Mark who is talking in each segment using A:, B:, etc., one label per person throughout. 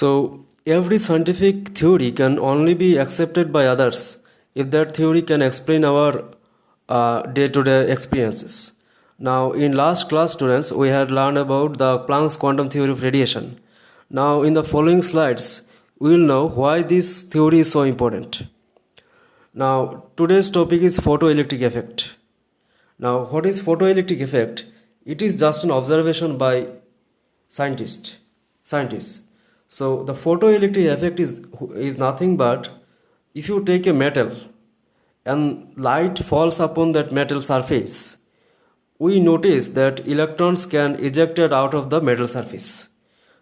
A: So, every scientific theory can only be accepted by others if that theory can explain our day-to-day experiences. Now, in last class, students, we had learned about the Planck's quantum theory of radiation. Now, in the following slides, we will know why this theory is so important. Now, today's topic is photoelectric effect. Now, what is photoelectric effect? It is just an observation by scientists. So, the photoelectric effect is nothing but if you take a metal and light falls upon that metal surface, we notice that electrons can ejected out of the metal surface.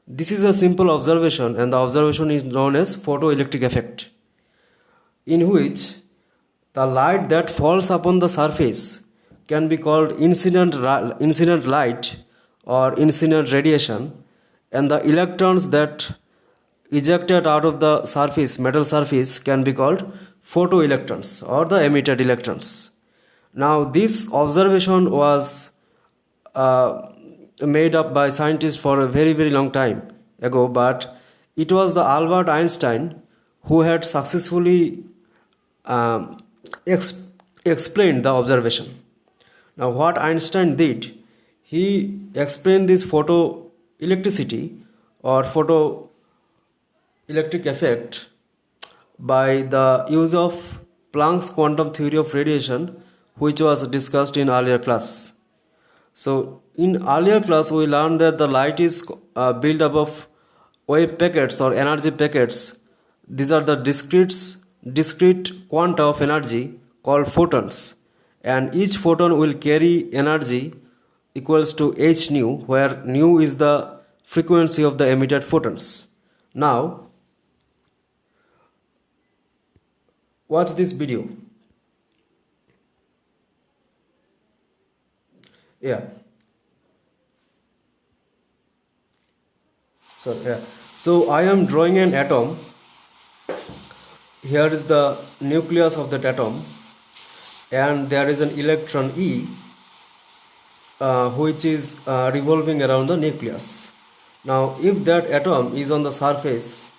A: This is a simple observation, and the observation is known as photoelectric effect, in which the light that falls upon the surface can be called incident light or incident radiation, and the electrons that ejected out of the surface, metal surface, can be called photoelectrons or the emitted electrons. Now, this observation was made up by scientists for a very, very long time ago, but it was the Albert Einstein who had successfully explained the observation. Now, what Einstein did, he explained this photoelectricity or photoelectric effect by the use of Planck's quantum theory of radiation, which was discussed in earlier class. So, in earlier class, we learned that the light is built up of wave packets or energy packets. These are the discrete quanta of energy called photons, and each photon will carry energy equals to h nu, where nu is the frequency of the emitted photons. Now, watch this video. So I am drawing an atom. Here is the nucleus of that atom, and there is an electron E which is revolving around the nucleus. Now, if that atom is on the surface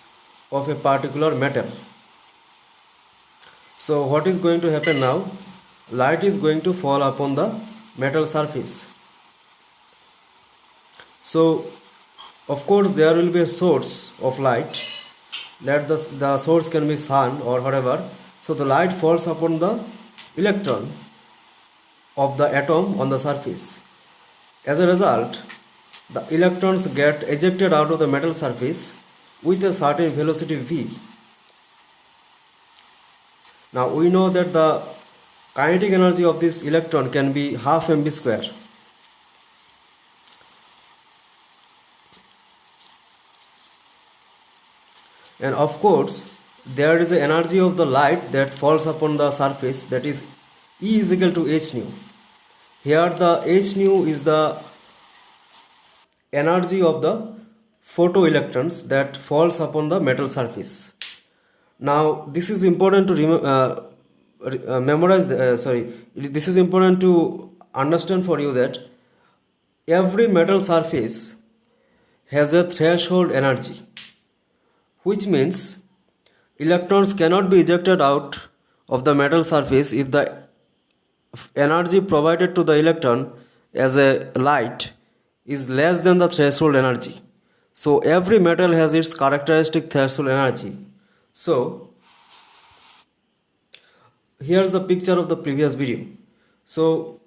A: of a particular metal, so what is going to happen now? Light is going to fall upon the metal surface. So, of course, there will be a source of light. Let the source can be sun or whatever. So, the light falls upon the electron of the atom on the surface. As a result, the electrons get ejected out of the metal surface with a certain velocity v. Now, we know that the kinetic energy of this electron can be half mv square. And of course, there is an energy of the light that falls upon the surface, that is E is equal to h nu. Here the h nu is the energy of the photoelectrons that falls upon the metal surface. Now, this is important to this is important to understand for you that every metal surface has a threshold energy, which means electrons cannot be ejected out of the metal surface if the energy provided to the electron as a light is less than the threshold energy. So, every metal has its characteristic threshold energy. So, here's the picture of the previous video. So,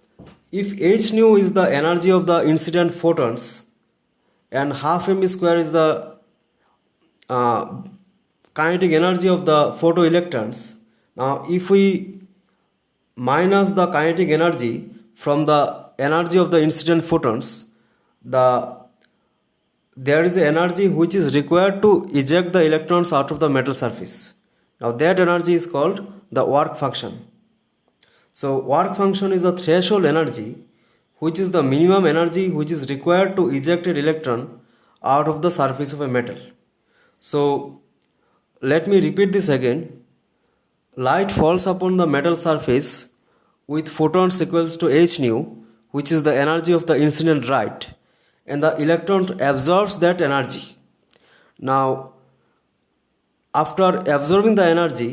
A: if h nu is the energy of the incident photons and half mv square is the kinetic energy of the photoelectrons, now if we minus the kinetic energy from the energy of the incident photons, there is an energy which is required to eject the electrons out of the metal surface. Now, that energy is called the work function. So, work function is a threshold energy, which is the minimum energy which is required to eject an electron out of the surface of a metal. So, let me repeat this again. Light falls upon the metal surface with photons equals to h nu, which is the energy of the incident light, and the electron absorbs that energy. Now, after absorbing the energy,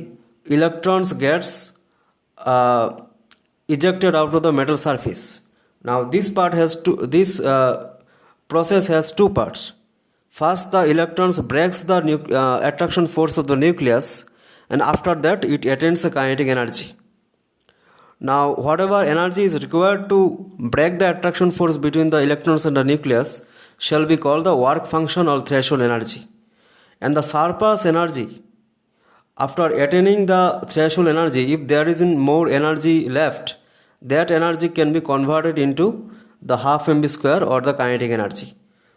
A: electrons gets ejected out of the metal surface. Now this process has two parts. First, the electrons breaks the attraction force of the nucleus, and after that it attains a kinetic energy. Now, whatever energy is required to break the attraction force between the electrons and the nucleus shall be called the work function or threshold energy. And the surplus energy, after attaining the threshold energy, if there isn't more energy left, that energy can be converted into the half mv square or the kinetic energy.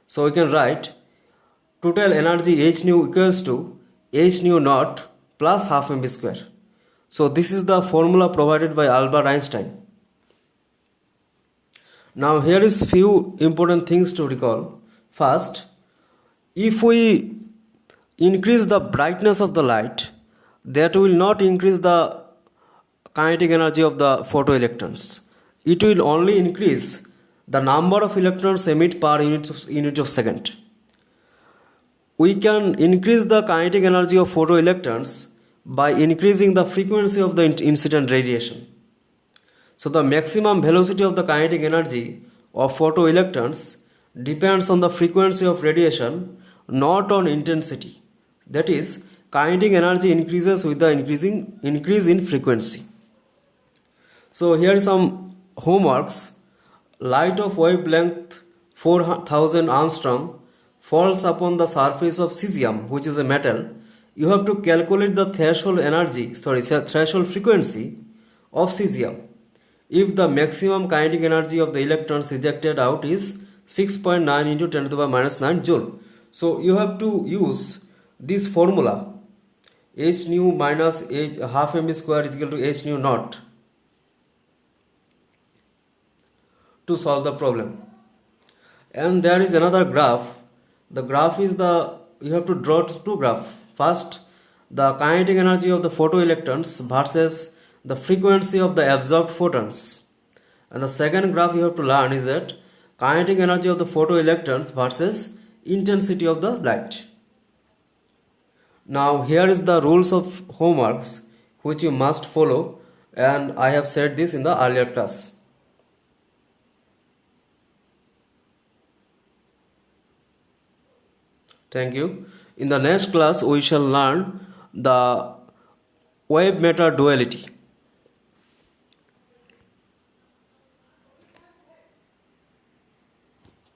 A: So we can write total energy h nu equals to h nu naught plus half mv square. So this is the formula provided by Albert Einstein. Now here is few important things to recall. First, if we increase the brightness of the light, that will not increase the kinetic energy of the photoelectrons. It will only increase the number of electrons emitted per unit of second. We can increase the kinetic energy of photoelectrons by increasing the frequency of the incident radiation. So the maximum velocity of the kinetic energy of photoelectrons depends on the frequency of radiation, not on intensity. That is, kinetic energy increases with the increase in frequency. So here are some homeworks. Light of wavelength 4000 Armstrong falls upon the surface of cesium, which is a metal. You have to calculate the threshold frequency of cesium if the maximum kinetic energy of the electrons ejected out is 6.9 into 10 to the power minus 9 joule. So you have to use this formula, h nu minus half mv square is equal to h nu naught, to solve the problem. And there is another graph. The graph is you have to draw two graphs. First, the kinetic energy of the photoelectrons versus the frequency of the absorbed photons. And the second graph you have to learn is that kinetic energy of the photoelectrons versus intensity of the light. Now here is the rules of homeworks which you must follow, and I have said this in the earlier class. Thank you. In the next class we shall learn the wave matter duality.